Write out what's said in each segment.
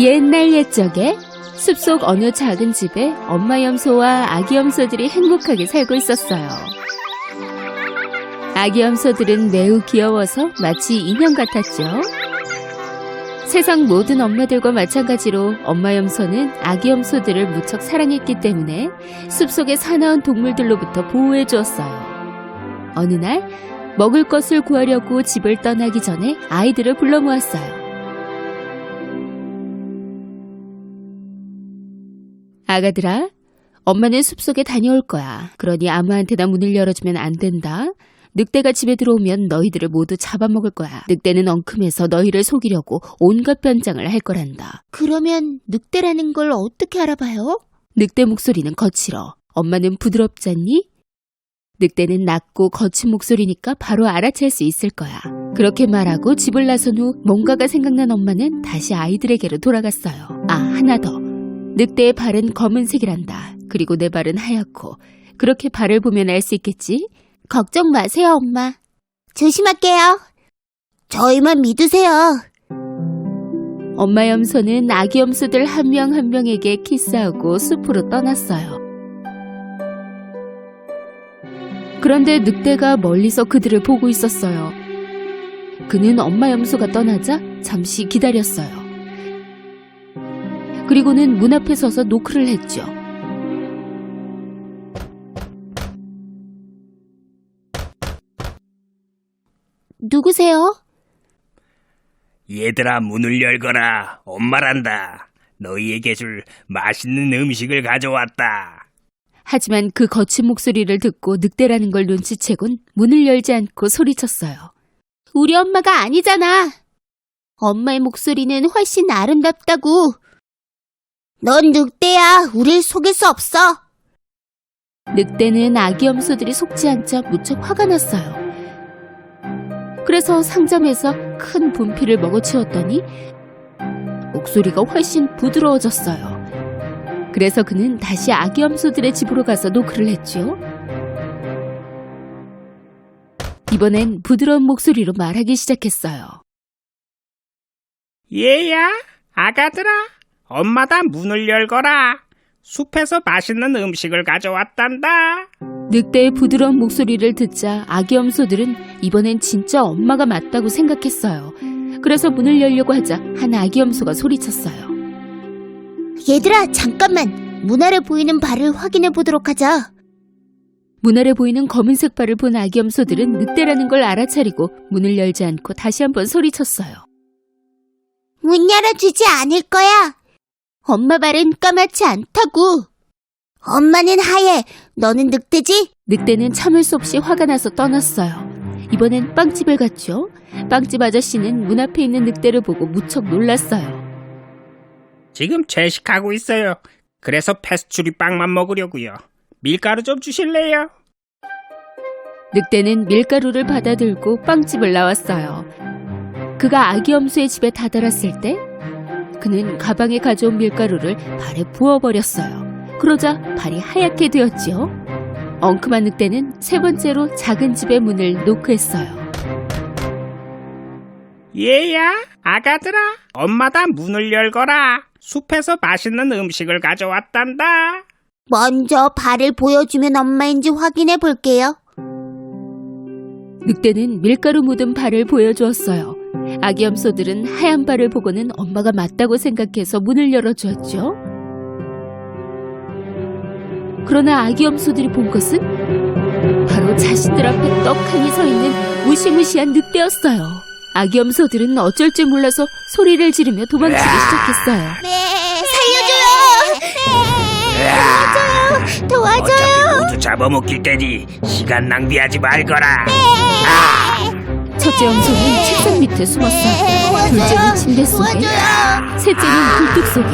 옛날 옛적에 숲속 어느 작은 집에 엄마 염소와 아기 염소들이 행복하게 살고 있었어요. 아기 염소들은 매우 귀여워서 마치 인형 같았죠. 세상 모든 엄마들과 마찬가지로 엄마 염소는 아기 염소들을 무척 사랑했기 때문에 숲속의 사나운 동물들로부터 보호해 주었어요. 어느 날 먹을 것을 구하려고 집을 떠나기 전에 아이들을 불러 모았어요. 아가들아, 엄마는 숲속에 다녀올 거야. 그러니 아무한테나 문을 열어주면 안 된다. 늑대가 집에 들어오면 너희들을 모두 잡아먹을 거야. 늑대는 엉큼해서 너희를 속이려고 온갖 변장을 할 거란다. 그러면 늑대라는 걸 어떻게 알아봐요? 늑대 목소리는 거칠어. 엄마는 부드럽잖니? 늑대는 낮고 거친 목소리니까 바로 알아챌 수 있을 거야. 그렇게 말하고 집을 나선 후 뭔가가 생각난 엄마는 다시 아이들에게로 돌아갔어요. 아, 하나 더. 늑대의 발은 검은색이란다. 그리고 내 발은 하얗고. 그렇게 발을 보면 알 수 있겠지? 걱정 마세요, 엄마. 조심할게요. 저희만 믿으세요. 엄마 염소는 아기 염소들 한 명 한 명에게 키스하고 숲으로 떠났어요. 그런데 늑대가 멀리서 그들을 보고 있었어요. 그는 엄마 염소가 떠나자 잠시 기다렸어요. 그리고는 문 앞에 서서 노크를 했죠. 누구세요? 얘들아, 문을 열거라. 엄마란다. 너희에게 줄 맛있는 음식을 가져왔다. 하지만 그 거친 목소리를 듣고 늑대라는 걸 눈치채곤 문을 열지 않고 소리쳤어요. 우리 엄마가 아니잖아. 엄마의 목소리는 훨씬 아름답다고. 넌 늑대야. 우릴 속일 수 없어. 늑대는 아기 염소들이 속지 않자 무척 화가 났어요. 그래서 상점에서 큰 분필을 먹어치웠더니 목소리가 훨씬 부드러워졌어요. 그래서 그는 다시 아기 염소들의 집으로 가서 노크를 했죠. 이번엔 부드러운 목소리로 말하기 시작했어요. 얘야, 아가들아, 엄마다. 문을 열거라. 숲에서 맛있는 음식을 가져왔단다. 늑대의 부드러운 목소리를 듣자 아기 염소들은 이번엔 진짜 엄마가 맞다고 생각했어요. 그래서 문을 열려고 하자 한 아기 염소가 소리쳤어요. 얘들아, 잠깐만. 문 아래 보이는 발을 확인해 보도록 하자. 문 아래 보이는 검은색 발을 본 아기 염소들은 늑대라는 걸 알아차리고 문을 열지 않고 다시 한번 소리쳤어요. 문 열어주지 않을 거야. 엄마 발은 까맣지 않다고. 엄마는 하얘. 너는 늑대지? 늑대는 참을 수 없이 화가 나서 떠났어요. 이번엔 빵집을 갔죠. 빵집 아저씨는 문 앞에 있는 늑대를 보고 무척 놀랐어요. 지금 채식하고 있어요. 그래서 페스츄리 빵만 먹으려고요. 밀가루 좀 주실래요? 늑대는 밀가루를 받아들고 빵집을 나왔어요. 그가 아기 염소의 집에 다다랐을 때 그는 가방에 가져온 밀가루를 발에 부어버렸어요. 그러자 발이 하얗게 되었지요. 엉큼한 늑대는 세 번째로 작은 집의 문을 노크했어요. 얘야, 아가들아, 엄마다. 문을 열거라. 숲에서 맛있는 음식을 가져왔단다. 먼저 발을 보여주면 엄마인지 확인해 볼게요. 늑대는 밀가루 묻은 발을 보여주었어요. 아기 염소들은 하얀 발을 보고는 엄마가 맞다고 생각해서 문을 열어주었죠. 그러나 아기 염소들이 본 것은 바로 자신들 앞에 떡하니 서 있는 무시무시한 늑대였어요. 아기 염소들은 어쩔 줄 몰라서 소리를 지르며 도망치기 시작했어요. 살려줘요. 도와줘요. 어차피 모두 잡아먹힐 테니 시간 낭비하지 말거라. 첫째 염소는 책상 밑에 숨었어요. 둘째는 침대 속에, 셋째는 굴뚝 속에,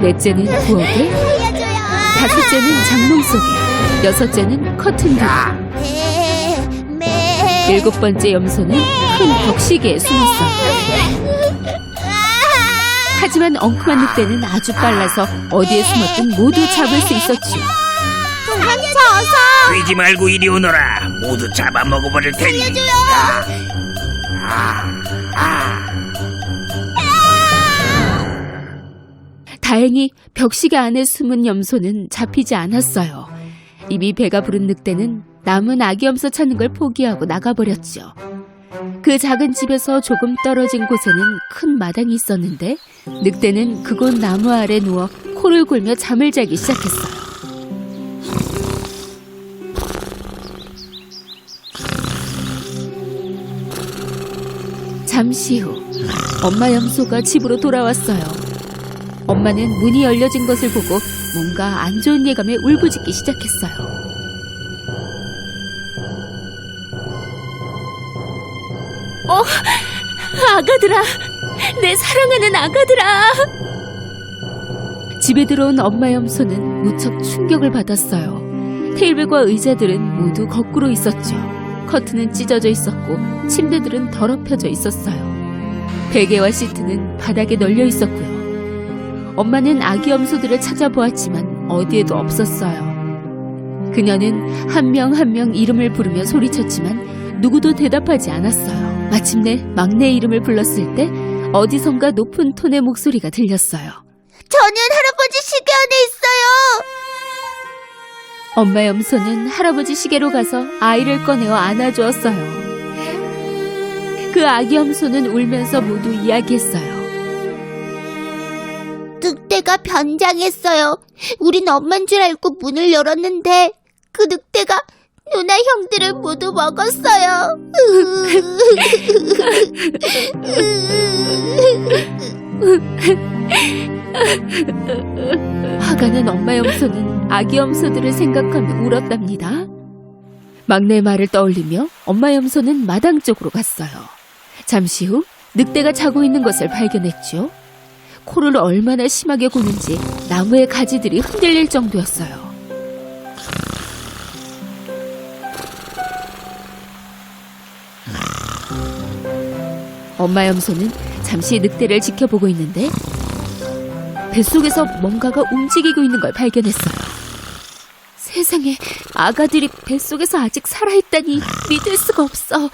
넷째는 부엌에, 다섯째는 장롱 속에, 여섯째는 커튼 뒤에, 일곱 번째 염소는 큰 벽시계에 숨었어요. 하지만 엉큼한 늑대는 아주 빨라서 어디에 숨었든 모두 잡을 수 있었지요. 도망쳐서. 뛰지 말고 이리 오너라. 모두 잡아먹어버릴 테니. 다행히 벽시계 안에 숨은 염소는 잡히지 않았어요. 이미 배가 부른 늑대는 남은 아기 염소 찾는 걸 포기하고 나가버렸죠. 그 작은 집에서 조금 떨어진 곳에는 큰 마당이 있었는데 늑대는 그곳 나무 아래 누워 코를 골며 잠을 자기 시작했어요. 잠시 후 엄마 염소가 집으로 돌아왔어요. 엄마는 문이 열려진 것을 보고 뭔가 안 좋은 예감에 울부짖기 시작했어요. 아가들아! 내 사랑하는 아가들아! 집에 들어온 엄마 염소는 무척 충격을 받았어요. 테이블과 의자들은 모두 거꾸로 있었죠. 커튼은 찢어져 있었고 침대들은 더럽혀져 있었어요. 베개와 시트는 바닥에 널려 있었고요. 엄마는 아기 염소들을 찾아보았지만 어디에도 없었어요. 그녀는 한 명 한 명 이름을 부르며 소리쳤지만 누구도 대답하지 않았어요. 마침내 막내 이름을 불렀을 때 어디선가 높은 톤의 목소리가 들렸어요. 저는 할아버지 시계 안에 있어요. 엄마 염소는 할아버지 시계로 가서 아이를 꺼내어 안아주었어요. 그 아기 염소는 울면서 모두 이야기했어요. 늑대가 변장했어요. 우린 엄만 줄 알고 문을 열었는데 그 늑대가 누나 형들을 모두 먹었어요. 화가 난 엄마 염소는 아기 염소들을 생각하며 울었답니다. 막내의 말을 떠올리며 엄마 염소는 마당 쪽으로 갔어요. 잠시 후 늑대가 자고 있는 것을 발견했죠. 코를 얼마나 심하게 고는지 나무의 가지들이 흔들릴 정도였어요. 엄마 염소는 잠시 늑대를 지켜보고 있는데 뱃속에서 뭔가가 움직이고 있는 걸 발견했어요. 세상에, 아가들이 뱃속에서 아직 살아있다니 믿을 수가 없어.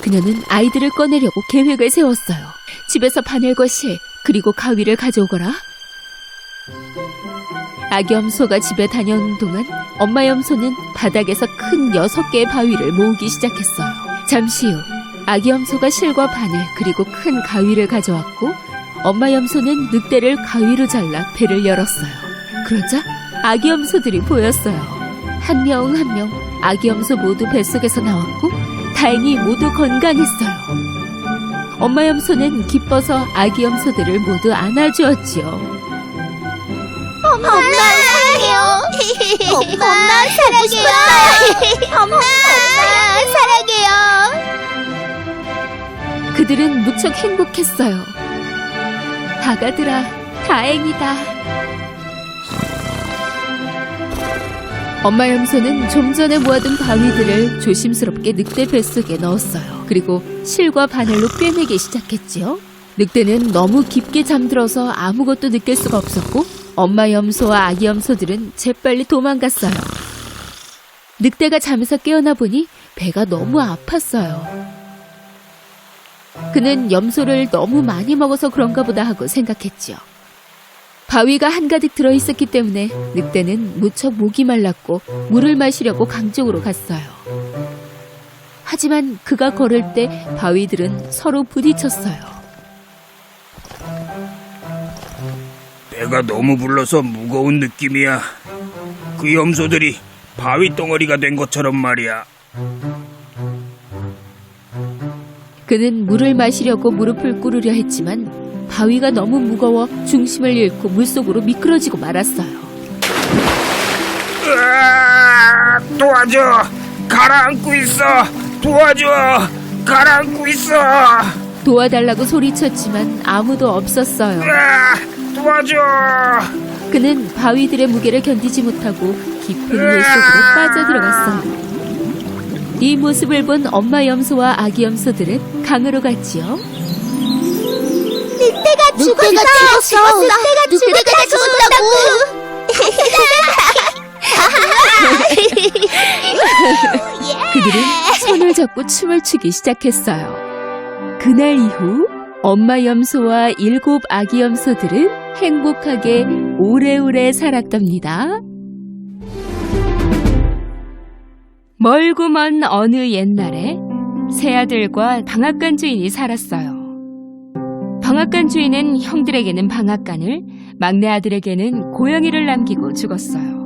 그녀는 아이들을 꺼내려고 계획을 세웠어요. 집에서 바늘과 실, 그리고 가위를 가져오거라. 아기 염소가 집에 다녀오는 동안 엄마 염소는 바닥에서 큰 6개의 바위를 모으기 시작했어요. 잠시 후 아기 염소가 실과 바늘 그리고 큰 가위를 가져왔고 엄마 염소는 늑대를 가위로 잘라 배를 열었어요. 그러자 아기 염소들이 보였어요. 한 명 한 명 아기 염소 모두 뱃속에서 나왔고 다행히 모두 건강했어요. 엄마 염소는 기뻐서 아기 염소들을 모두 안아주었지요. 엄마 사랑해요. 엄마 사랑해요. 엄마 사랑해요. 그들은 무척 행복했어요. 아가들아, 다행이다. 엄마 염소는 좀 전에 모아둔 바위들을 조심스럽게 늑대 뱃속에 넣었어요. 그리고 실과 바늘로 꿰매기 시작했지요. 늑대는 너무 깊게 잠들어서 아무것도 느낄 수가 없었고 엄마 염소와 아기 염소들은 재빨리 도망갔어요. 늑대가 잠에서 깨어나 보니 배가 너무 아팠어요. 그는 염소를 너무 많이 먹어서 그런가 보다 하고 생각했지요. 바위가 한가득 들어있었기 때문에 늑대는 무척 목이 말랐고 물을 마시려고 강 쪽으로 갔어요. 하지만 그가 걸을 때 바위들은 서로 부딪혔어요. 배가 너무 불러서 무거운 느낌이야. 그 염소들이 바위 덩어리가 된 것처럼 말이야. 그는 물을 마시려고 무릎을 꿇으려 했지만 바위가 너무 무거워 중심을 잃고 물속으로 미끄러지고 말았어요. 으아, 도와줘! 가라앉고 있어! 도와줘! 가라앉고 있어! 도와달라고 소리쳤지만 아무도 없었어요. 으아, 도와줘! 그는 바위들의 무게를 견디지 못하고 깊은 물속으로 빠져들어갔어요. 이 모습을 본 엄마 염소와 아기 염소들은 강으로 갔지요. 늑대가 죽었어. 늑대가 죽었다고. 그들은 손을 잡고 춤을 추기 시작했어요. 그날 이후 엄마 염소와 7 아기 염소들은 행복하게 오래오래 살았답니다. 멀고 먼 어느 옛날에 새 아들과 방앗간 주인이 살았어요. 방앗간 주인은 형들에게는 방앗간을, 막내 아들에게는 고양이를 남기고 죽었어요.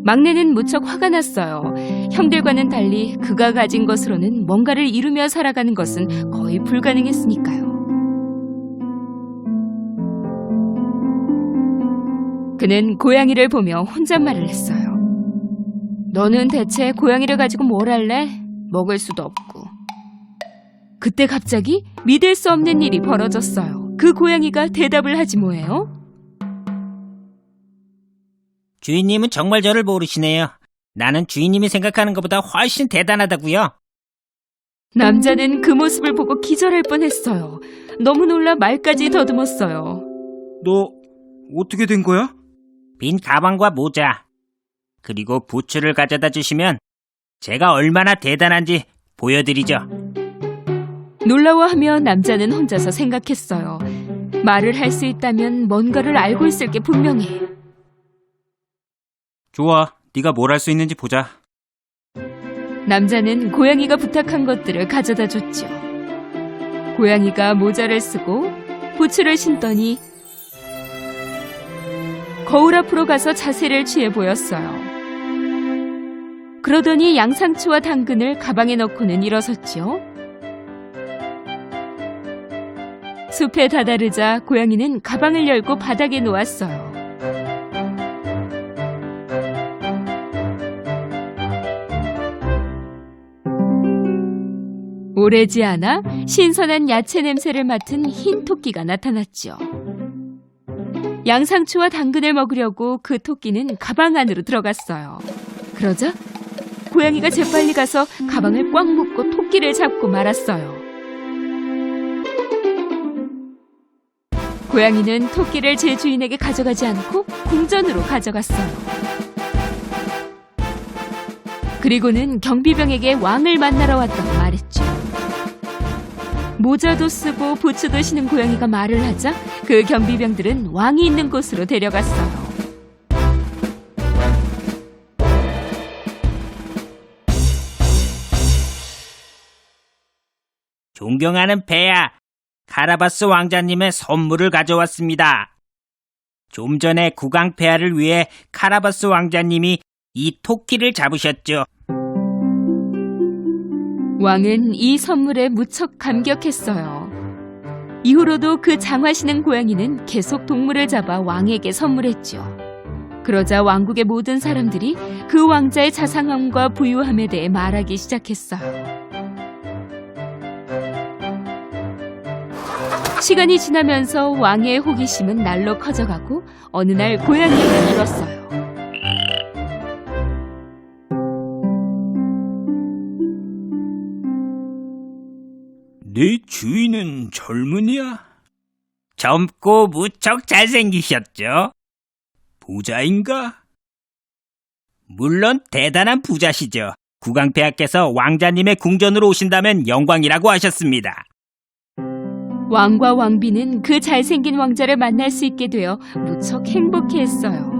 막내는 무척 화가 났어요. 형들과는 달리 그가 가진 것으로는 뭔가를 이루며 살아가는 것은 거의 불가능했으니까요. 그는 고양이를 보며 혼잣말을 했어요. 너는 대체 고양이를 가지고 뭘 할래? 먹을 수도 없고. 그때 갑자기 믿을 수 없는 일이 벌어졌어요. 그 고양이가 대답을 하지 뭐예요? 주인님은 정말 저를 모르시네요. 나는 주인님이 생각하는 것보다 훨씬 대단하다고요. 남자는 그 모습을 보고 기절할 뻔했어요. 너무 놀라 말까지 더듬었어요. 너 어떻게 된 거야? 빈 가방과 모자, 그리고 부츠를 가져다 주시면 제가 얼마나 대단한지 보여드리죠. 놀라워하며 남자는 혼자서 생각했어요. 말을 할 수 있다면 뭔가를 알고 있을 게 분명해. 좋아, 네가 뭘 할 수 있는지 보자. 남자는 고양이가 부탁한 것들을 가져다 줬죠. 고양이가 모자를 쓰고 부츠를 신더니 거울 앞으로 가서 자세를 취해 보였어요. 그러더니 양상추와 당근을 가방에 넣고는 일어섰죠. 숲에 다다르자 고양이는 가방을 열고 바닥에 놓았어요. 오래지 않아 신선한 야채 냄새를 맡은 흰 토끼가 나타났죠. 양상추와 당근을 먹으려고 그 토끼는 가방 안으로 들어갔어요. 그러자 고양이가 재빨리 가서 가방을 꽉 묶고 토끼를 잡고 말았어요. 고양이는 토끼를 제 주인에게 가져가지 않고 궁전으로 가져갔어요. 그리고는 경비병에게 왕을 만나러 왔다고 말했죠. 모자도 쓰고 부츠도 신은 고양이가 말을 하자 그 경비병들은 왕이 있는 곳으로 데려갔어요. 존경하는 폐하, 카라바스 왕자님의 선물을 가져왔습니다. 좀 전에 국왕 폐하를 위해 카라바스 왕자님이 이 토끼를 잡으셨죠. 왕은 이 선물에 무척 감격했어요. 이후로도 그 장화시는 고양이는 계속 동물을 잡아 왕에게 선물했죠. 그러자 왕국의 모든 사람들이 그 왕자의 자상함과 부유함에 대해 말하기 시작했어요. 시간이 지나면서 왕의 호기심은 날로 커져가고 어느 날 고양이가 울었어요. 네 주인은 젊은이야? 젊고 무척 잘생기셨죠? 부자인가? 물론 대단한 부자시죠. 국왕 폐하께서 왕자님의 궁전으로 오신다면 영광이라고 하셨습니다. 왕과 왕비는 그 잘생긴 왕자를 만날 수 있게 되어 무척 행복해했어요.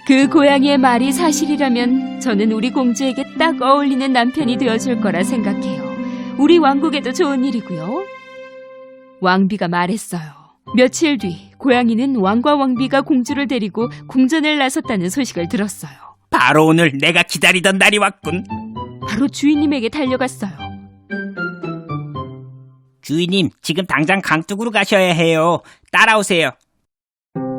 그 고양이의 말이 사실이라면 저는 우리 공주에게 딱 어울리는 남편이 되어줄 거라 생각해요. 우리 왕국에도 좋은 일이고요. 왕비가 말했어요. 며칠 뒤 고양이는 왕과 왕비가 공주를 데리고 궁전을 나섰다는 소식을 들었어요. 바로 오늘 내가 기다리던 날이 왔군. 바로 주인님에게 달려갔어요. 주인님, 지금 당장 강둑으로 가셔야 해요. 따라오세요.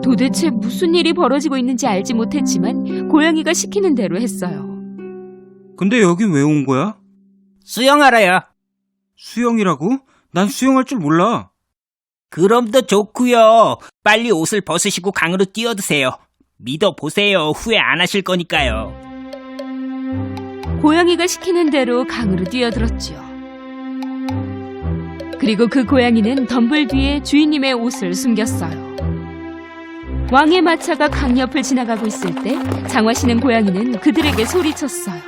도대체 무슨 일이 벌어지고 있는지 알지 못했지만 고양이가 시키는 대로 했어요. 근데 여긴 왜 온 거야? 수영하러요. 수영이라고? 난 수영할 줄 몰라. 그럼 더 좋고요. 빨리 옷을 벗으시고 강으로 뛰어드세요. 믿어보세요. 후회 안 하실 거니까요. 고양이가 시키는 대로 강으로 뛰어들었죠. 그리고 그 고양이는 덤불 뒤에 주인님의 옷을 숨겼어요. 왕의 마차가 강 옆을 지나가고 있을 때 장화시는 고양이는 그들에게 소리쳤어요.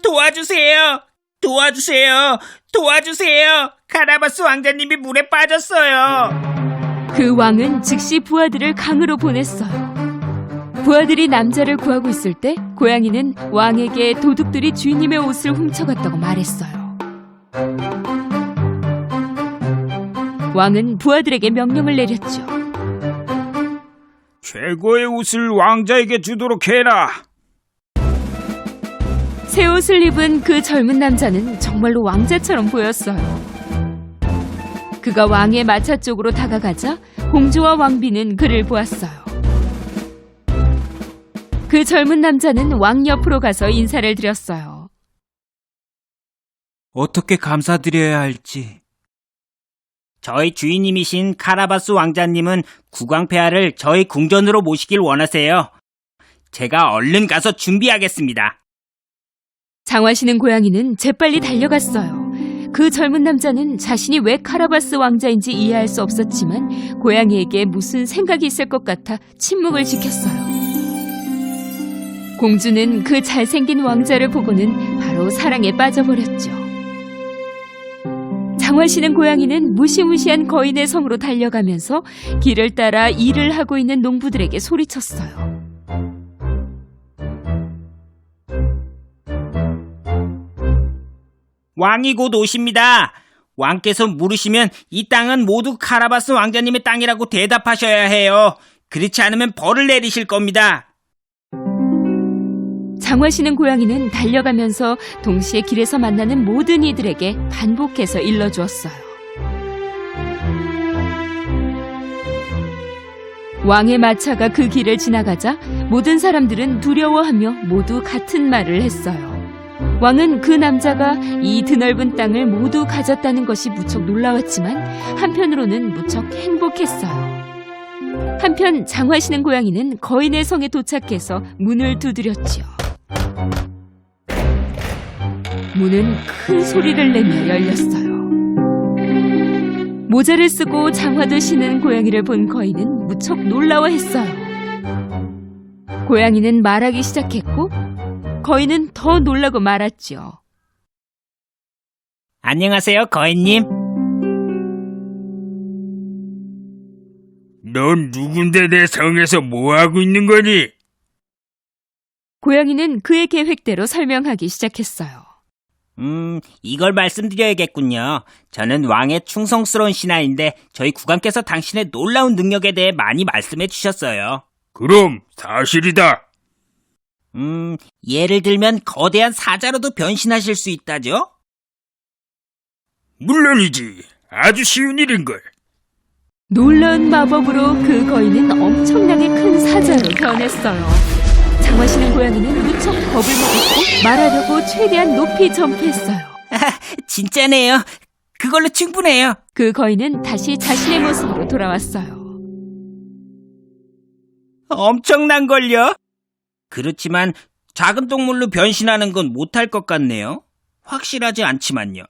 도와주세요. 도와주세요. 도와주세요. 카라바스 왕자님이 물에 빠졌어요. 그 왕은 즉시 부하들을 강으로 보냈어요. 부하들이 남자를 구하고 있을 때 고양이는 왕에게 도둑들이 주인님의 옷을 훔쳐갔다고 말했어요. 왕은 부하들에게 명령을 내렸죠. 최고의 옷을 왕자에게 주도록 해라. 새 옷을 입은 그 젊은 남자는 정말로 왕자처럼 보였어요. 그가 왕의 마차 쪽으로 다가가자 공주와 왕비는 그를 보았어요. 그 젊은 남자는 왕 옆으로 가서 인사를 드렸어요. 어떻게 감사드려야 할지. 저희 주인님이신 카라바스 왕자님은 국왕폐하를 저희 궁전으로 모시길 원하세요. 제가 얼른 가서 준비하겠습니다. 장화시는 고양이는 재빨리 달려갔어요. 그 젊은 남자는 자신이 왜 카라바스 왕자인지 이해할 수 없었지만 고양이에게 무슨 생각이 있을 것 같아 침묵을 지켰어요. 공주는 그 잘생긴 왕자를 보고는 바로 사랑에 빠져버렸죠. 장화시는 고양이는 무시무시한 거인의 성으로 달려가면서 길을 따라 일을 하고 있는 농부들에게 소리쳤어요. 왕이 곧 오십니다. 왕께서 물으시면 이 땅은 모두 카라바스 왕자님의 땅이라고 대답하셔야 해요. 그렇지 않으면 벌을 내리실 겁니다. 장화시는 고양이는 달려가면서 동시에 길에서 만나는 모든 이들에게 반복해서 일러주었어요. 왕의 마차가 그 길을 지나가자 모든 사람들은 두려워하며 모두 같은 말을 했어요. 왕은 그 남자가 이 드넓은 땅을 모두 가졌다는 것이 무척 놀라웠지만 한편으로는 무척 행복했어요. 한편 장화시는 고양이는 거인의 성에 도착해서 문을 두드렸지요. 문은 큰 소리를 내며 열렸어요. 모자를 쓰고 장화도 신은 고양이를 본 거인은 무척 놀라워했어요. 고양이는 말하기 시작했고 거인은 더 놀라고 말았죠. 안녕하세요, 거인님. 넌 누군데 내 성에서 뭐하고 있는 거니? 고양이는 그의 계획대로 설명하기 시작했어요. 이걸 말씀드려야겠군요. 저는 왕의 충성스러운 신하인데 저희 국왕께서 당신의 놀라운 능력에 대해 많이 말씀해 주셨어요. 그럼 사실이다. 예를 들면 거대한 사자로도 변신하실 수 있다죠? 물론이지. 아주 쉬운 일인걸. 놀라운 마법으로 그 거인은 엄청나게 큰 사자로 변했어요. 장화시는 고양이는 무척 겁을 먹었고 말하려고 최대한 높이 점프했어요. 진짜네요. 그걸로 충분해요. 그 거인은 다시 자신의 모습으로 돌아왔어요. 엄청난걸요? 그렇지만 작은 동물로 변신하는 건 못할 것 같네요. 확실하지 않지만요.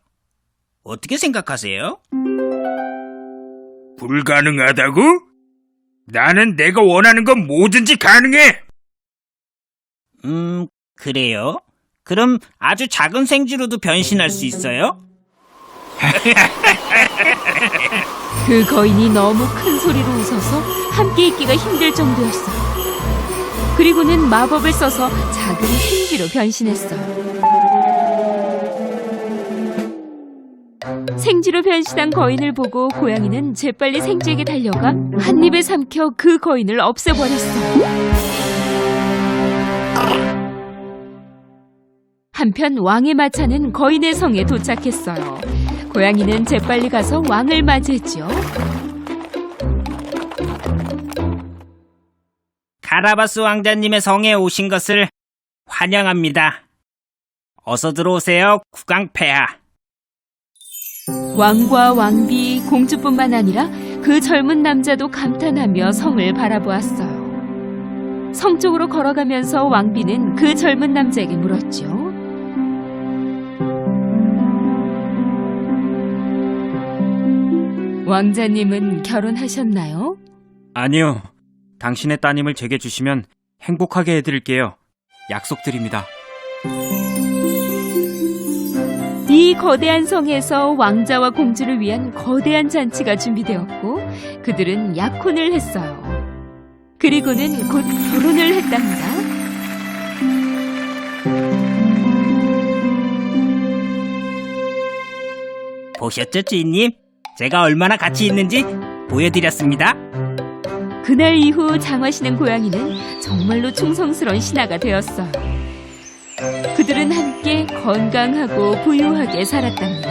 어떻게 생각하세요? 불가능하다고? 나는 내가 원하는 건 뭐든지 가능해. 그래요? 그럼 아주 작은 생쥐로도 변신할 수 있어요? 그 거인이 너무 큰 소리로 웃어서 함께 있기가 힘들 정도였어요. 그리고는 마법을 써서 작은 생쥐로 변신했어요. 생쥐로 변신한 거인을 보고 고양이는 재빨리 생쥐에게 달려가 한 입에 삼켜 그 거인을 없애버렸어요. 한편 왕의 마차는 거인의 성에 도착했어요. 고양이는 재빨리 가서 왕을 맞이했죠. 카라바스 왕자님의 성에 오신 것을 환영합니다. 어서 들어오세요, 국왕폐하. 왕과 왕비, 공주뿐만 아니라 그 젊은 남자도 감탄하며 성을 바라보았어요. 성 쪽으로 걸어가면서 왕비는 그 젊은 남자에게 물었죠. 왕자님은 결혼하셨나요? 아니요. 당신의 따님을 제게 주시면 행복하게 해드릴게요. 약속드립니다. 이 이 거대한 성에서 왕자와 공주를 위한 거대한 잔치가 준비되었고 그들은 약혼을 했어요. 그리고는 곧 결혼을 했답니다. 보셨죠, 주인님? 제가 얼마나 가치 있는지 보여드렸습니다. 그날 이후 장화신은 고양이는 정말로 충성스러운 신하가 되었어요. 그들은 함께 건강하고 부유하게 살았답니다.